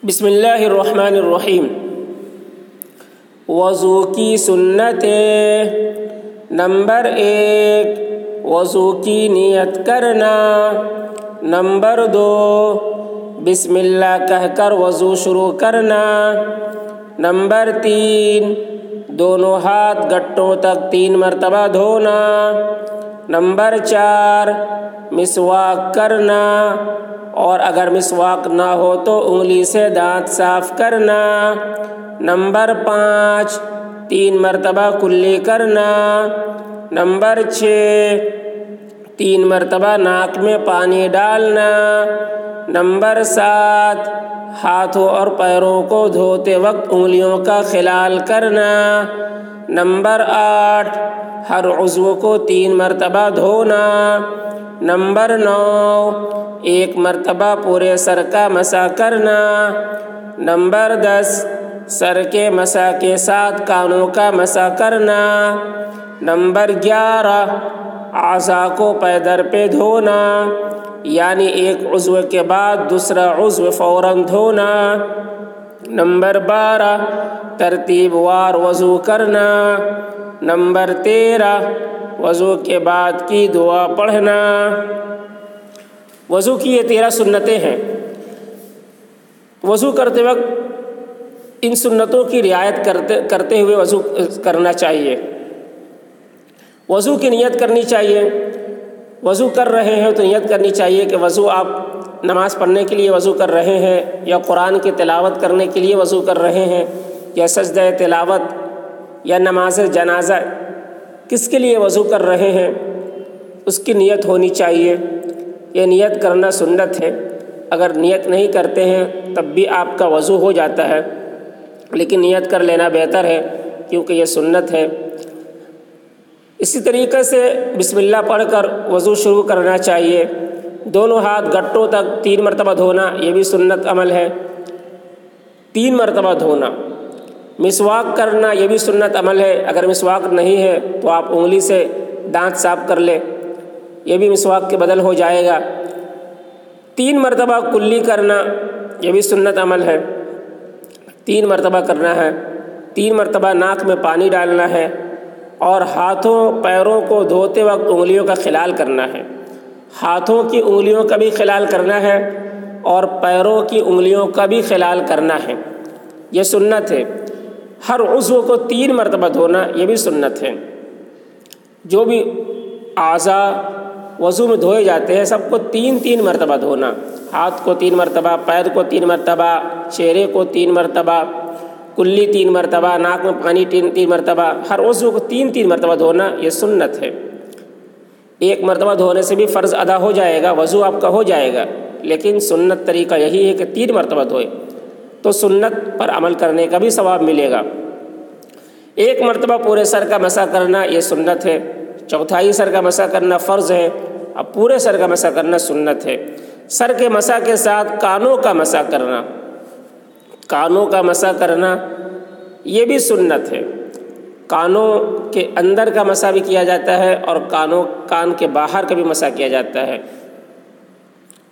بسم اللہ الرحمن الرحیم۔ وضو کی سنتیں۔ نمبر 1، وضو کی نیت کرنا۔ نمبر 2، بسم اللہ کہہ کر وضو شروع کرنا۔ نمبر 3، دونوں ہاتھ گٹوں تک 3 مرتبہ دھونا۔ نمبر 4، مسواک کرنا، اور اگر مسواک نہ ہو تو انگلی سے دانت صاف کرنا۔ نمبر 5، 3 مرتبہ کلی کرنا۔ نمبر 6، 3 مرتبہ ناک میں پانی ڈالنا۔ نمبر 7، ہاتھوں اور پیروں کو دھوتے وقت انگلیوں کا خلال کرنا۔ نمبر 8، ہر عضو کو 3 مرتبہ دھونا۔ نمبر 9، 1 مرتبہ پورے سر کا مسح کرنا۔ نمبر 10، سر کے مسح کے ساتھ کانوں کا مسح کرنا۔ نمبر 11، اعضاء کو پے در پہ دھونا، یعنی ایک عضو کے بعد دوسرا عضو فوراً دھونا۔ نمبر 12، ترتیب وار وضو کرنا۔ نمبر 13، وضو کے بعد کی دعا پڑھنا۔ وضو کی یہ 13 سنتیں ہیں۔ وضو کرتے وقت ان سنتوں کی رعایت کرتے ہوئے وضو کرنا چاہیے۔ وضو کی نیت کرنی چاہیے۔ وضو کر رہے ہیں تو نیت کرنی چاہیے کہ وضو آپ نماز پڑھنے کے لیے وضو کر رہے ہیں، یا قرآن کی تلاوت کرنے کے لیے وضو کر رہے ہیں، یا سجدہ تلاوت یا نماز جنازہ، کس کے لیے وضو کر رہے ہیں اس کی نیت ہونی چاہیے۔ یہ نیت کرنا سنت ہے۔ اگر نیت نہیں کرتے ہیں تب بھی آپ کا وضو ہو جاتا ہے، لیکن نیت کر لینا بہتر ہے کیونکہ یہ سنت ہے۔ اسی طریقے سے بسم اللہ پڑھ کر وضو شروع کرنا چاہیے۔ دونوں ہاتھ گٹوں تک 3 مرتبہ دھونا، یہ بھی سنت عمل ہے، 3 مرتبہ دھونا۔ مسواک کرنا، یہ بھی سنت عمل ہے۔ اگر مسواک نہیں ہے تو آپ انگلی سے دانت صاف کر لیں، یہ بھی مسواک کے بدل ہو جائے گا۔ 3 مرتبہ کلی کرنا، یہ بھی سنت عمل ہے، 3 مرتبہ کرنا ہے۔ 3 مرتبہ ناک میں پانی ڈالنا ہے، اور ہاتھوں پیروں کو دھوتے وقت انگلیوں کا خلال کرنا ہے۔ ہاتھوں کی انگلیوں کا بھی خلال کرنا ہے، اور پیروں کی انگلیوں کا بھی خلال کرنا ہے، یہ سنت ہے۔ ہر عضو کو 3 مرتبہ دھونا، یہ بھی سنت ہے۔ جو بھی اعضاء وضو میں دھوئے جاتے ہیں سب کو 3 مرتبہ دھونا۔ ہاتھ کو 3 مرتبہ، پیر کو 3 مرتبہ، چہرے کو 3 مرتبہ، کلی 3 مرتبہ، ناک میں پانی 3 مرتبہ، ہر عضو کو 3 مرتبہ دھونا، یہ سنت ہے۔ 1 مرتبہ دھونے سے بھی فرض ادا ہو جائے گا، وضو آپ کا ہو جائے گا، لیکن سنت طریقہ یہی ہے کہ 3 مرتبہ دھوئے تو سنت پر عمل کرنے کا بھی ثواب ملے گا۔ 1 مرتبہ پورے سر کا مسح کرنا، یہ سنت ہے۔ چوتھائی سر کا مسح کرنا فرض ہے، اب پورے سر کا مسح کرنا سنت ہے۔ سر کے مسح کے ساتھ کانوں کا مسح کرنا، کانوں کا مسح کرنا یہ بھی سنت ہے۔ کانوں کے اندر کا مسح بھی کیا جاتا ہے، اور کان کے باہر کا بھی مسح کیا جاتا ہے،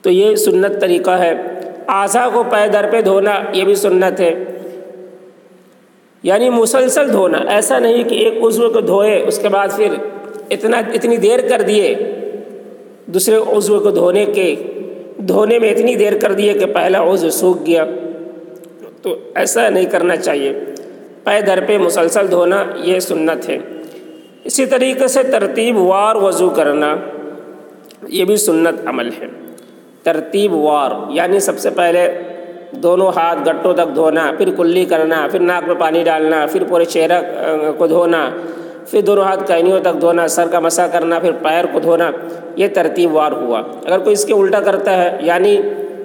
تو یہ سنت طریقہ ہے۔ اعضاء کو پے در پہ دھونا، یہ بھی سنت ہے، یعنی مسلسل دھونا۔ ایسا نہیں کہ ایک عضو کو دھوئے اس کے بعد پھر اتنی دیر کر دیے، دوسرے عضو کو دھونے میں اتنی دیر کر دیے کہ پہلا عضو سوکھ گیا، تو ایسا نہیں کرنا چاہیے۔ پے در پہ مسلسل دھونا یہ سنت ہے۔ اسی طریقے سے ترتیب وار وضو کرنا، یہ بھی سنت عمل ہے۔ ترتیب وار یعنی سب سے پہلے دونوں ہاتھ گٹوں تک دھونا، پھر کلی کرنا، پھر ناک میں پانی ڈالنا، پھر پورے چہرہ کو دھونا، پھر دونوں ہاتھ کہنیوں تک دھونا، سر کا مسح کرنا، پھر پیر کو دھونا، یہ ترتیب وار ہوا۔ اگر کوئی اس کے الٹا کرتا ہے، یعنی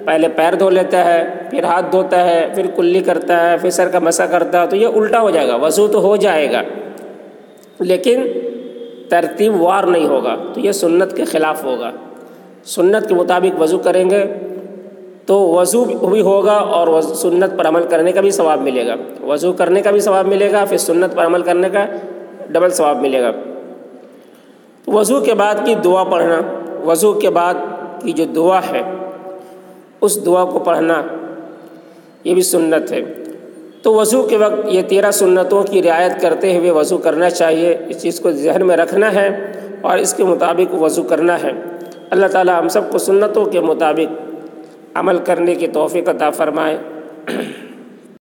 پہلے پیر دھو لیتا ہے، پھر ہاتھ دھوتا ہے، پھر کلی کرتا ہے، پھر سر کا مسح کرتا ہے، تو یہ الٹا ہو جائے گا۔ وضو تو ہو جائے گا لیکن ترتیب وار نہیں ہوگا، تو یہ سنت کے خلاف ہوگا۔ سنت کے مطابق وضو کریں گے تو وضو بھی ہوگا، اور سنت پر عمل کرنے کا بھی ثواب ملے گا۔ وضو کرنے کا بھی ثواب ملے گا، پھر سنت پر عمل کرنے کا ڈبل ثواب ملے گا۔ وضو کے بعد کی دعا پڑھنا، وضو کے بعد کی جو دعا ہے اس دعا کو پڑھنا، یہ بھی سنت ہے۔ تو وضو کے وقت یہ 13 سنتوں کی رعایت کرتے ہوئے وضو کرنا چاہیے، اس چیز کو ذہن میں رکھنا ہے اور اس کے مطابق وضو کرنا ہے۔ اللہ تعالی ہم سب کو سنتوں کے مطابق عمل کرنے کی توفیق عطا فرمائے۔